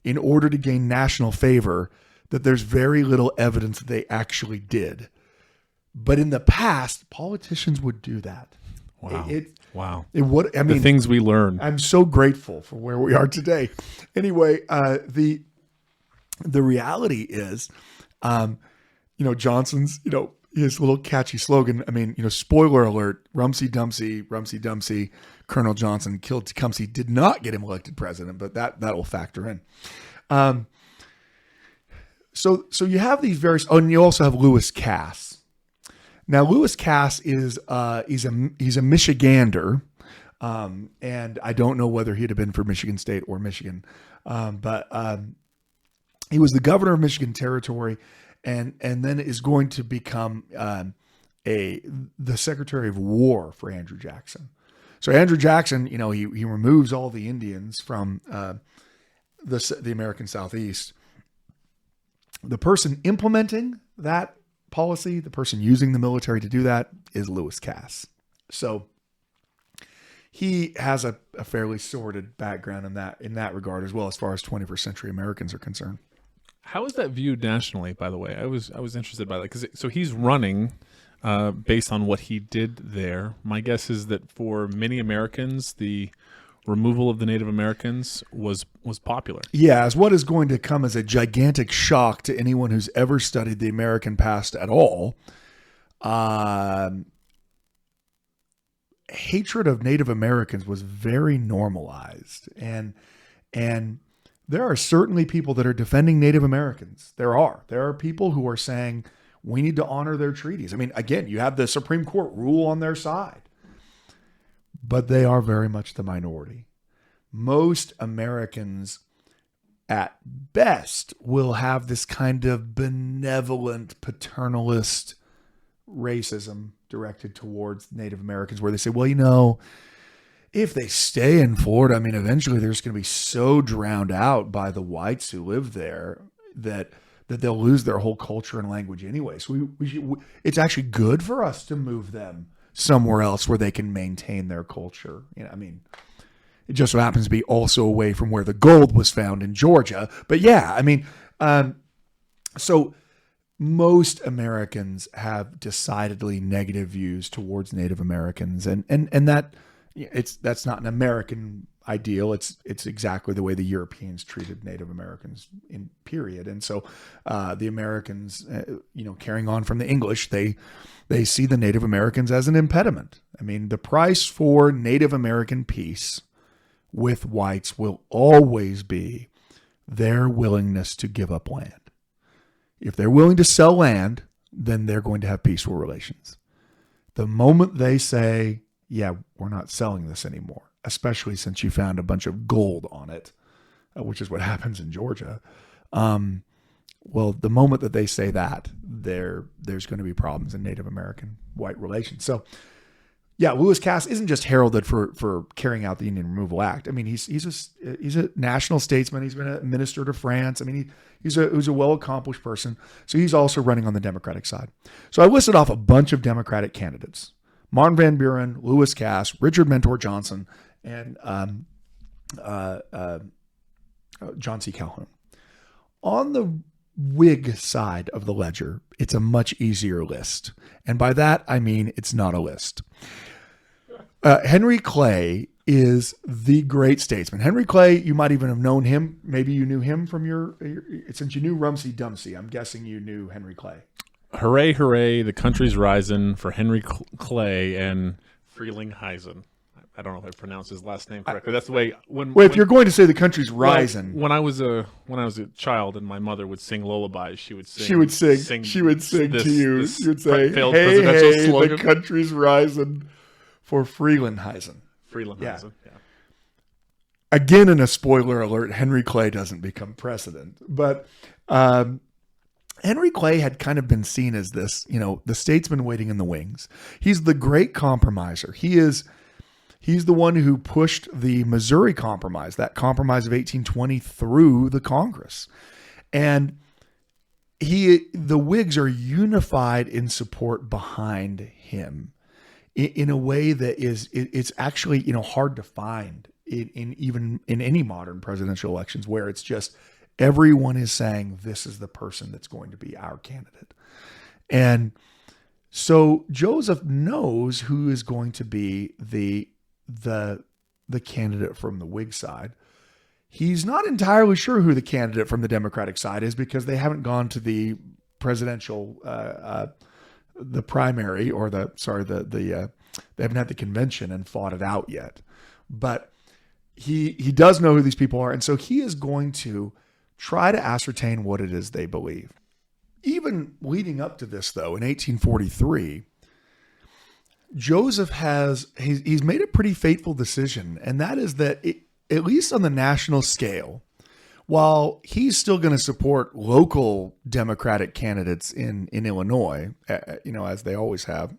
in order to gain national favor that there's very little evidence that they actually did. But in the past, politicians would do that. Wow. Wow. The things we learn. I'm so grateful for where we are today. Anyway, the reality is, Johnson's, his little catchy slogan. I mean, spoiler alert, Rumsey Dumpsy, Colonel Johnson killed Tecumseh did not get him elected president, but that'll factor in. So you have these various, and you also have Lewis Cass. Now, Lewis Cass is, he's a Michigander. And I don't know whether he'd have been for Michigan State or Michigan. But he was the governor of Michigan Territory, and then is going to become the Secretary of War for Andrew Jackson. So Andrew Jackson, he removes all the Indians from the American Southeast. The person implementing that policy, the person using the military to do that, is Lewis Cass. So he has a fairly sordid background in that regard as well, as far as 21st century Americans are concerned. How is that viewed nationally, by the way? I was interested by that because so he's running based on what he did there. My guess is that for many Americans, the removal of the Native Americans was popular. Yeah, as what is going to come as a gigantic shock to anyone who's ever studied the American past at all. Hatred of Native Americans was very normalized, and there are certainly people that are defending Native Americans. There are people who are saying we need to honor their treaties. I mean, again, you have the Supreme Court rule on their side, but they are very much the minority. Most Americans at best will have this kind of benevolent paternalist racism directed towards Native Americans, where they say, well, if they stay in Florida, I mean, eventually they're just going to be so drowned out by the whites who live there that they'll lose their whole culture and language anyway. So it's actually good for us to move them somewhere else where they can maintain their culture. It just so happens to be also away from where the gold was found in Georgia. But yeah, so most Americans have decidedly negative views towards Native Americans, and that's not an American ideal. It's exactly the way the Europeans treated Native Americans in period. And so the Americans, carrying on from the English, they see the Native Americans as an impediment. I mean, the price for Native American peace with whites will always be their willingness to give up land. If they're willing to sell land, then they're going to have peaceful relations. The moment they say, yeah, we're not selling this anymore, especially since you found a bunch of gold on it, which is what happens in Georgia. Well, the moment that they say that, there's going to be problems in Native American white relations. So, yeah, Lewis Cass isn't just heralded for carrying out the Indian Removal Act. I mean, he's a national statesman. He's been a minister to France. I mean, he's a well-accomplished person. So he's also running on the Democratic side. So I listed off a bunch of Democratic candidates: Martin Van Buren, Lewis Cass, Richard Mentor Johnson, and John C. Calhoun. On the Whig side of the ledger, it's a much easier list. And by that, I mean it's not a list. Henry Clay is the great statesman. Henry Clay, you might even have known him. Maybe you knew him from since you knew Rumsey Dumpsey, I'm guessing you knew Henry Clay. Hooray, hooray, the country's rising for Henry Clay and Frelinghuysen. I don't know if I pronounced his last name correctly. That's the way. If you're going to say the country's rising, when I was a child and my mother would sing lullabies, she would sing. She would sing to you. She would say, failed "Hey, presidential slogan. the country's rising for Frelinghuysen." Frelinghuysen. Yeah. Again, in a spoiler alert, Henry Clay doesn't become president, but Henry Clay had kind of been seen as this, the statesman waiting in the wings. He's the great compromiser. He's the one who pushed the Missouri Compromise, that compromise of 1820, through the Congress. And the Whigs are unified in support behind him in a way that it's actually, hard to find in any modern presidential elections, where it's just everyone is saying this is the person that's going to be our candidate. And so Joseph knows who is going to be the candidate from the Whig side. He's not entirely sure who the candidate from the Democratic side is, because they haven't gone to the presidential, the primary, or they haven't had the convention and fought it out yet. But he does know who these people are. And so he is going to try to ascertain what it is they believe. Even leading up to this, though, in 1843, Joseph he's made a pretty fateful decision, and that is that at least on the national scale, while he's still going to support local Democratic candidates in Illinois, as they always have,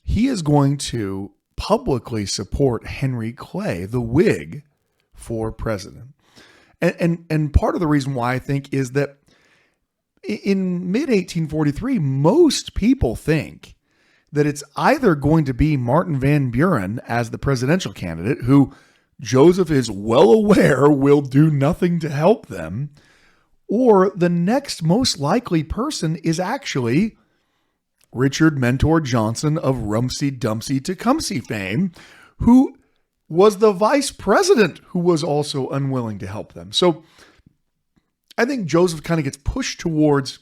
he is going to publicly support Henry Clay, the Whig, for president. And part of the reason why I think is that in mid-1843, most people think that it's either going to be Martin Van Buren as the presidential candidate, who Joseph is well aware will do nothing to help them, or the next most likely person is actually Richard Mentor Johnson of Rumsey Dumpsey Tecumseh fame, who was the vice president who was also unwilling to help them. So I think Joseph kind of gets pushed towards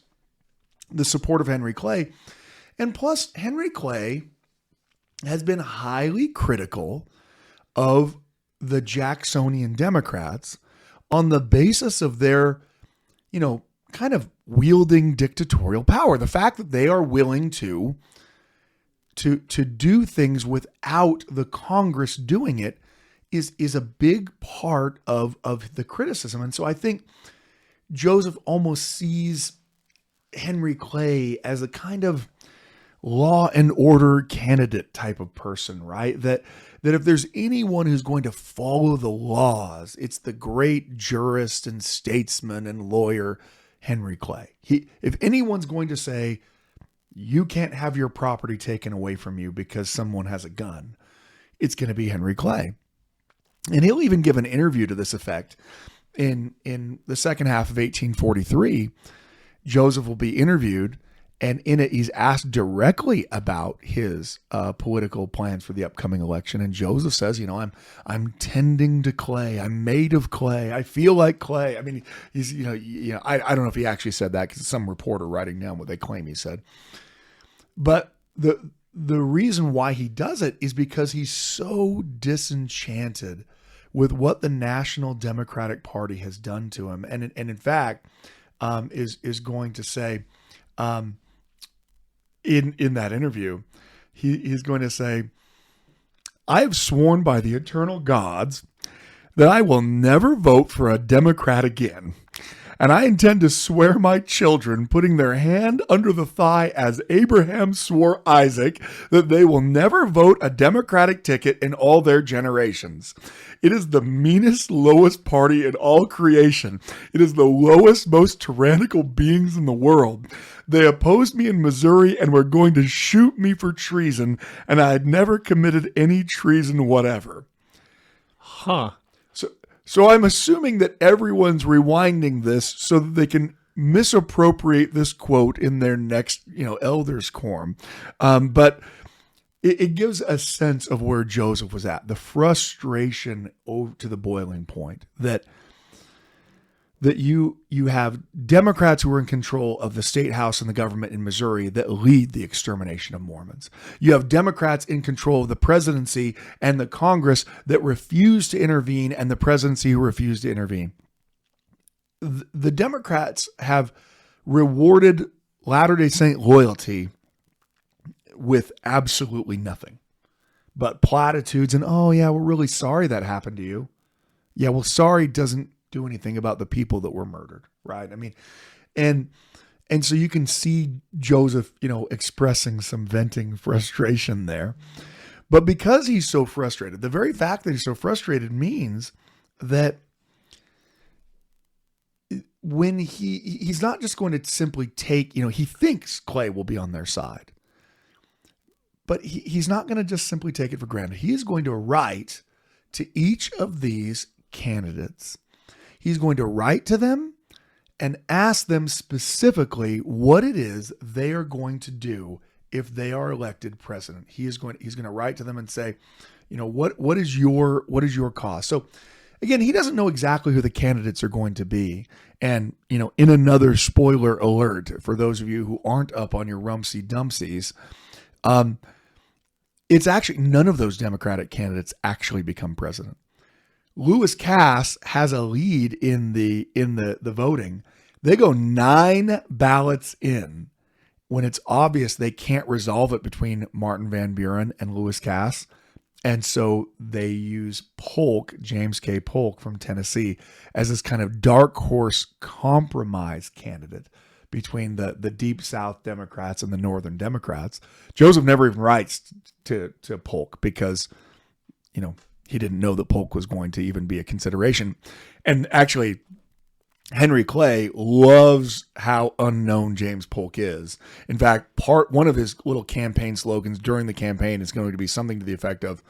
the support of Henry Clay. And plus, Henry Clay has been highly critical of the Jacksonian Democrats on the basis of their, kind of wielding dictatorial power. The fact that they are willing to do things without the Congress doing it is a big part of the criticism. And so I think Joseph almost sees Henry Clay as a kind of law and order candidate type of person, right? That if there's anyone who's going to follow the laws, it's the great jurist and statesman and lawyer, Henry Clay. If anyone's going to say, you can't have your property taken away from you because someone has a gun, it's going to be Henry Clay. And he'll even give an interview to this effect in the second half of 1843. Joseph will be interviewed, and in it, he's asked directly about his political plans for the upcoming election. And Joseph says, I'm tending to clay. I'm made of clay. I feel like clay. I mean, he's, I don't know if he actually said that, because some reporter writing down what they claim he said. But the reason why he does it is because he's so disenchanted with what the National Democratic Party has done to him. And in fact, is going to say in that interview, he's going to say, "I have sworn by the eternal gods that I will never vote for a Democrat again. And I intend to swear my children, putting their hand under the thigh as Abraham swore Isaac, that they will never vote a Democratic ticket in all their generations. It is the meanest, lowest party in all creation. It is the lowest, most tyrannical beings in the world. They opposed me in Missouri and were going to shoot me for treason, and I had never committed any treason whatever." Huh. So I'm assuming that everyone's rewinding this so that they can misappropriate this quote in their next, elders quorum. But it gives a sense of where Joseph was at, the frustration over to the boiling point that you have Democrats who are in control of the state house and the government in Missouri that lead the extermination of Mormons. You have Democrats in control of the presidency and the Congress that refuse to intervene, and the presidency who refuse to intervene. The Democrats have rewarded Latter-day Saint loyalty with absolutely nothing but platitudes and, "Oh yeah, we're really sorry that happened to you." Yeah, well, sorry doesn't do anything about the people that were murdered, right? I mean, and so you can see Joseph, expressing some venting frustration there. But because he's so frustrated, the very fact that he's so frustrated means that when he's not just going to simply take, he thinks Clay will be on their side, but he's not going to just simply take it for granted. He is going to write to each of these candidates. He's going to write to them and ask them specifically what it is they are going to do if they are elected president. He's going to write to them and say, what is your cause? So again, he doesn't know exactly who the candidates are going to be. And, in another spoiler alert for those of you who aren't up on your Rumsey Dumpsies, it's actually none of those Democratic candidates actually become president. Lewis Cass has a lead in the voting. They go 9 ballots in when it's obvious they can't resolve it between Martin Van Buren and Lewis Cass. And so they use Polk, James K. Polk from Tennessee, as this kind of dark horse compromise candidate between the Deep South Democrats and the Northern Democrats. Joseph never even writes to Polk because, he didn't know that Polk was going to even be a consideration. And actually, Henry Clay loves how unknown James Polk is. In fact, one of his little campaign slogans during the campaign is going to be something to the effect of,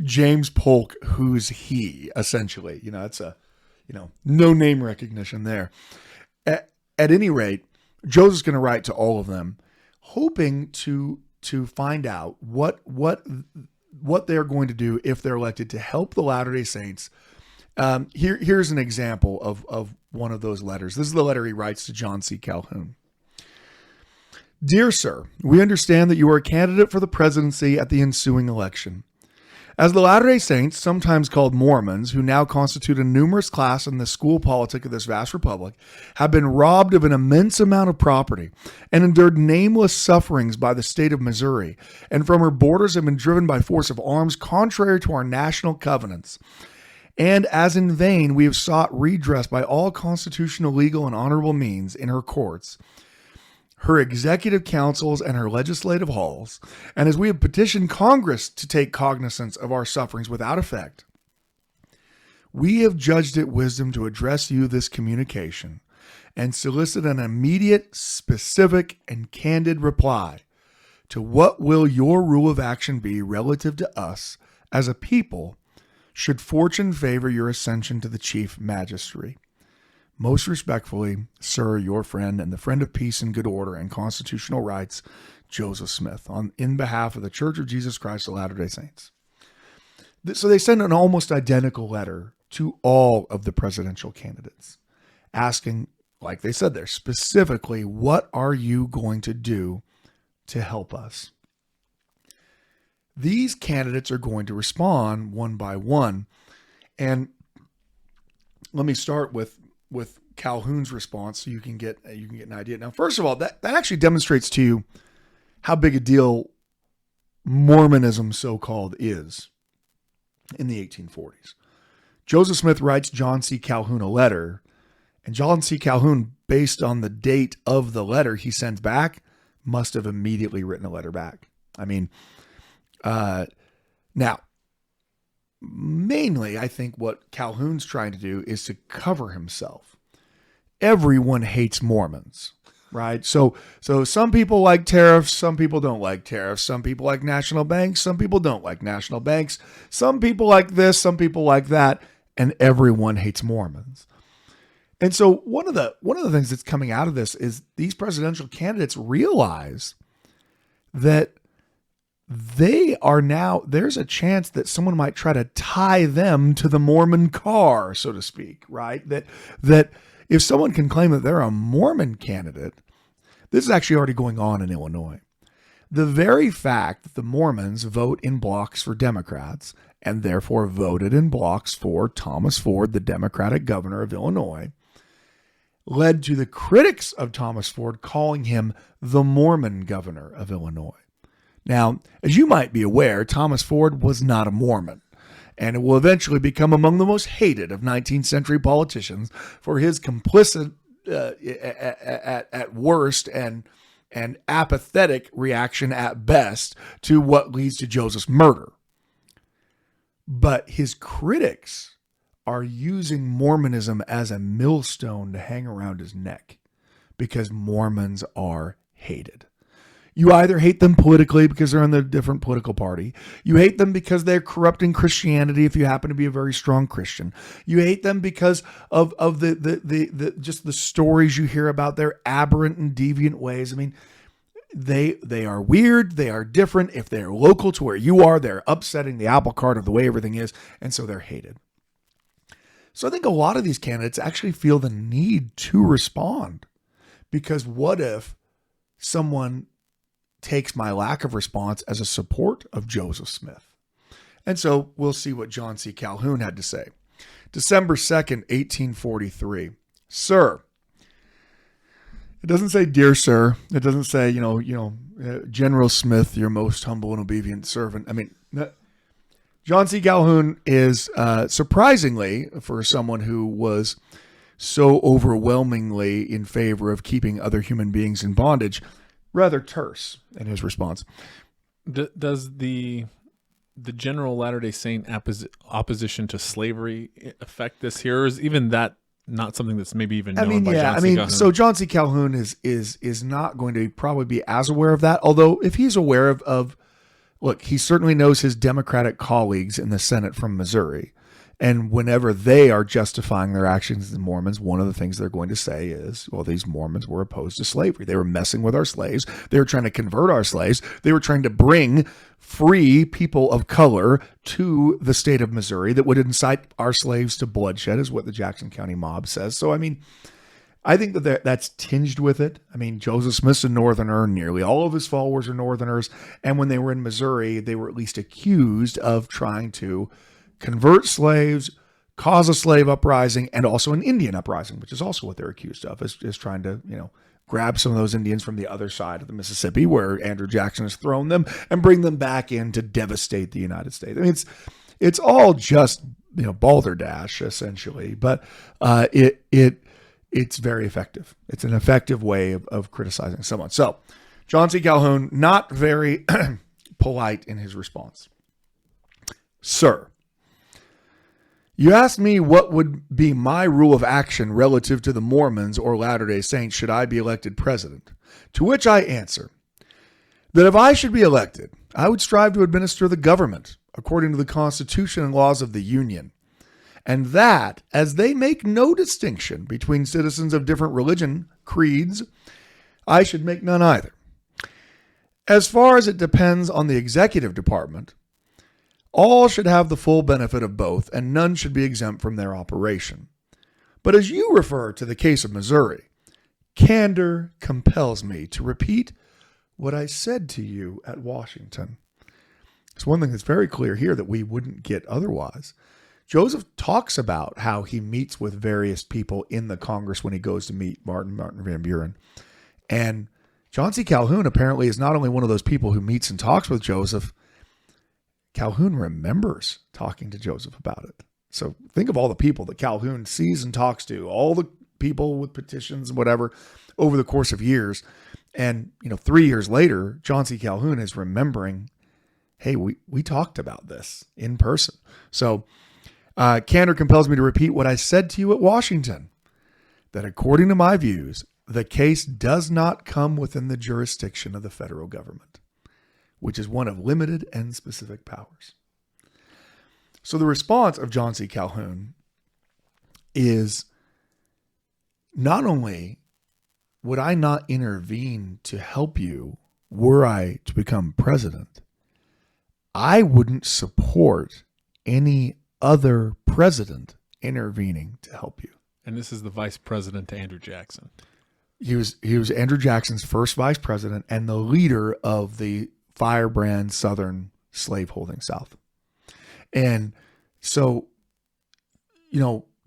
"James Polk, who's he?" Essentially, it's a, no name recognition there. At any rate, Joseph's going to write to all of them, hoping to find out what they're going to do if they're elected to help the Latter-day Saints. Here's an example of one of those letters. This is the letter he writes to John C. Calhoun. "Dear sir, we understand that you are a candidate for the presidency at the ensuing election. As the Latter-day Saints, sometimes called Mormons, who now constitute a numerous class in the school politic of this vast republic, have been robbed of an immense amount of property and endured nameless sufferings by the state of Missouri, and from her borders have been driven by force of arms contrary to our national covenants. And as in vain we have sought redress by all constitutional, legal, and honorable means in her courts, her executive councils, and her legislative halls, and as we have petitioned Congress to take cognizance of our sufferings without effect, we have judged it wisdom to address you this communication and solicit an immediate, specific, and candid reply to what will your rule of action be relative to us as a people should fortune favor your ascension to the chief magistracy. Most respectfully, sir, your friend and the friend of peace and good order and constitutional rights, Joseph Smith, in behalf of the Church of Jesus Christ of Latter-day Saints." So they send an almost identical letter to all of the presidential candidates, asking, like they said there, specifically, what are you going to do to help us? These candidates are going to respond one by one And let me start with Calhoun's response so you can get an idea. Now, first of all, that actually demonstrates to you how big a deal Mormonism, so-called, is in the 1840s. Joseph Smith writes John C. Calhoun a letter, and John C. Calhoun, based on the date of the letter he sends back, must have immediately written a letter back. I mean, now, mainly, I think what Calhoun's trying to do is to cover himself. Everyone hates Mormons, right? So some people like tariffs, some people don't like tariffs. Some people like national banks, some people don't like national banks. Some people like this, some people like that, and everyone hates Mormons. And so one of the things that's coming out of this is these presidential candidates realize that there's a chance that someone might try to tie them to the Mormon car, so to speak, right? That if someone can claim that they're a Mormon candidate, this is actually already going on in Illinois. The very fact that the Mormons vote in blocks for Democrats and therefore voted in blocks for Thomas Ford, the Democratic governor of Illinois, led to the critics of Thomas Ford calling him the Mormon governor of Illinois. Now, as you might be aware, Thomas Ford was not a Mormon, and it will eventually become among the most hated of 19th century politicians for his complicit, at worst, and apathetic reaction at best to what leads to Joseph's murder. But his critics are using Mormonism as a millstone to hang around his neck because Mormons are hated. You either hate them politically because they're in a different political party. You hate them because they're corrupting Christianity if you happen to be a very strong Christian. You hate them because of the just the stories you hear about their aberrant and deviant ways. I mean, they are weird, they are different. If they're local to where you are, they're upsetting the apple cart of the way everything is, and so they're hated. So I think a lot of these candidates actually feel the need to respond, because what if someone takes my lack of response as a support of Joseph Smith? And so we'll see what John C. Calhoun had to say. December 2nd, 1843. Sir. It doesn't say, dear sir. It doesn't say, General Smith, your most humble and obedient servant. I mean, John C. Calhoun is, surprisingly, for someone who was so overwhelmingly in favor of keeping other human beings in bondage, rather terse in his response. Does the general Latter-day Saint opposition to slavery affect this here? Or is even that not something that's maybe even known by John C. Calhoun? So John C. Calhoun is not going to probably be as aware of that. Although if he's aware of look, he certainly knows his Democratic colleagues in the Senate from Missouri. And whenever they are justifying their actions as Mormons, one of the things they're going to say is, well, these Mormons were opposed to slavery. They were messing with our slaves. They were trying to convert our slaves. They were trying to bring free people of color to the state of Missouri that would incite our slaves to bloodshed, is what the Jackson County mob says. So, I mean, I think that's tinged with it. I mean, Joseph Smith's a Northerner. Nearly all of his followers are Northerners. And when they were in Missouri, they were at least accused of trying to convert slaves, cause a slave uprising, and also an Indian uprising, which is also what they're accused of, is trying to, grab some of those Indians from the other side of the Mississippi where Andrew Jackson has thrown them and bring them back in to devastate the United States. I mean, it's all just, balderdash essentially, but it's very effective. It's an effective way of criticizing someone. So John C. Calhoun, not very polite in his response. Sir, you asked me what would be my rule of action relative to the Mormons or Latter-day Saints should I be elected president, to which I answer that if I should be elected, I would strive to administer the government according to the Constitution and laws of the Union, and that, as they make no distinction between citizens of different religion, creeds, I should make none either. As far as it depends on the executive department, all should have the full benefit of both, and none should be exempt from their operation. But as you refer to the case of Missouri, candor compels me to repeat what I said to you at Washington. It's one thing that's very clear here that we wouldn't get otherwise. Joseph talks about how he meets with various people in the Congress when he goes to meet Martin Van Buren. And John C. Calhoun apparently is not only one of those people who meets and talks with Joseph, Calhoun remembers talking to Joseph about it. So think of all the people that Calhoun sees and talks to, all the people with petitions and whatever over the course of years. And, 3 years later, John C. Calhoun is remembering, hey, we talked about this in person. So candor compels me to repeat what I said to you at Washington, that according to my views, the case does not come within the jurisdiction of the federal government, which is one of limited and specific powers. So the response of John C. Calhoun is, not only would I not intervene to help you were I to become president, I wouldn't support any other president intervening to help you. And this is the vice president to Andrew Jackson. He was Andrew Jackson's first vice president and the leader of the firebrand Southern slaveholding South. And so,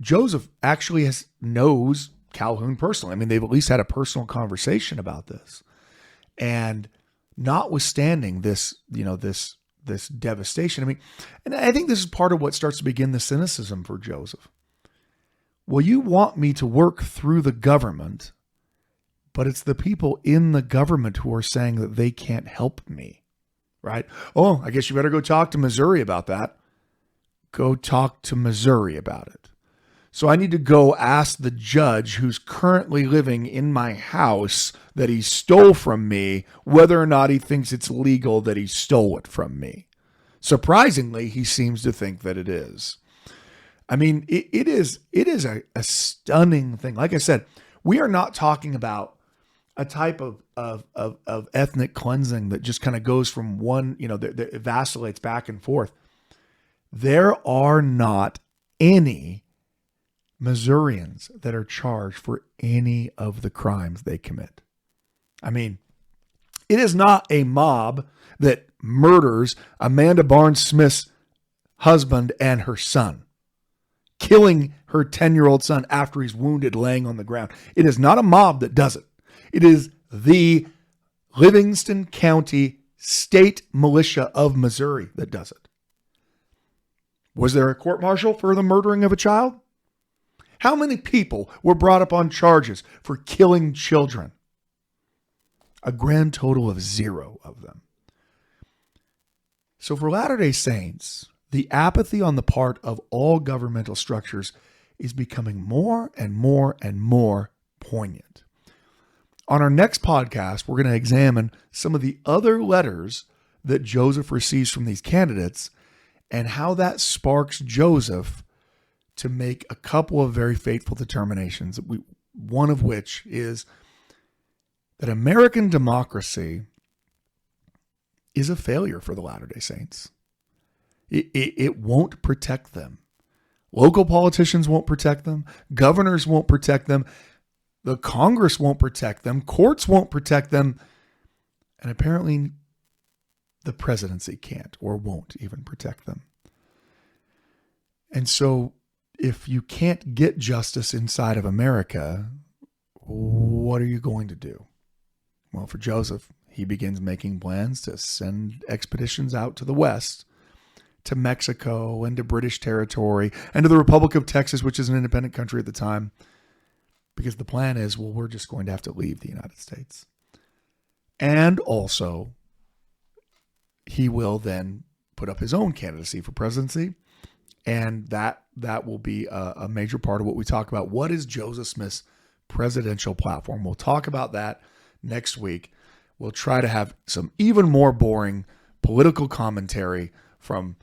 Joseph actually knows Calhoun personally. I mean, they've at least had a personal conversation about this. And notwithstanding this, this devastation, and I think this is part of what starts to begin the cynicism for Joseph. Well, you want me to work through the government, but it's the people in the government who are saying that they can't help me, right? Oh, I guess you better go talk to Missouri about that. Go talk to Missouri about it. So I need to go ask the judge who's currently living in my house that he stole from me whether or not he thinks it's legal that he stole it from me. Surprisingly, he seems to think that it is. It is a stunning thing. Like I said, we are not talking about a type of ethnic cleansing that just kind of goes from one, that it vacillates back and forth. There are not any Missourians that are charged for any of the crimes they commit. It is not a mob that murders Amanda Barnes Smith's husband and her son, killing her 10-year-old son after he's wounded laying on the ground. It is not a mob that does it. It is the Livingston County State Militia of Missouri that does it. Was there a court-martial for the murdering of a child? How many people were brought up on charges for killing children? A grand total of 0 of them. So for Latter-day Saints, the apathy on the part of all governmental structures is becoming more and more and more poignant. On our next podcast, we're going to examine some of the other letters that Joseph receives from these candidates and how that sparks Joseph to make a couple of very fateful determinations, one of which is that American democracy is a failure for the Latter-day Saints. It won't protect them. Local politicians won't protect them. Governors won't protect them. The Congress won't protect them. Courts won't protect them. And apparently the presidency can't or won't even protect them. And so if you can't get justice inside of America, what are you going to do? Well, for Joseph, he begins making plans to send expeditions out to the west, to Mexico and to British territory and to the Republic of Texas, which is an independent country at the time, because the plan is, well, we're just going to have to leave the United States. And also, he will then put up his own candidacy for presidency, and that will be a major part of what we talk about. What is Joseph Smith's presidential platform? We'll talk about that next week. We'll try to have some even more boring political commentary from,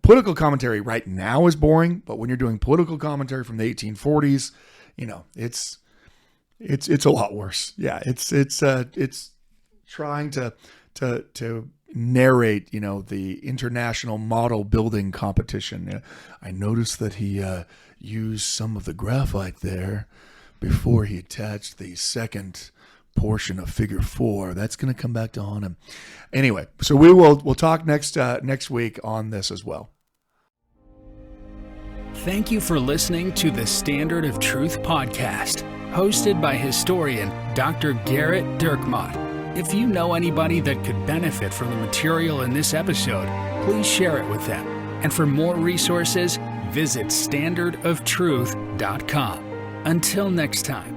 political commentary right now is boring, but when you're doing political commentary from the 1840s, it's a lot worse. Yeah, it's trying to narrate, the international model building competition. I noticed that he used some of the graphite there before he attached the second portion of figure 4. That's going to come back to haunt him. Anyway, so we'll talk next week on this as well. Thank you for listening to the Standard of Truth podcast, hosted by historian Dr. Garrett Dirkmott. If you know anybody that could benefit from the material in this episode, please share it with them. And for more resources, visit standardoftruth.com. Until next time.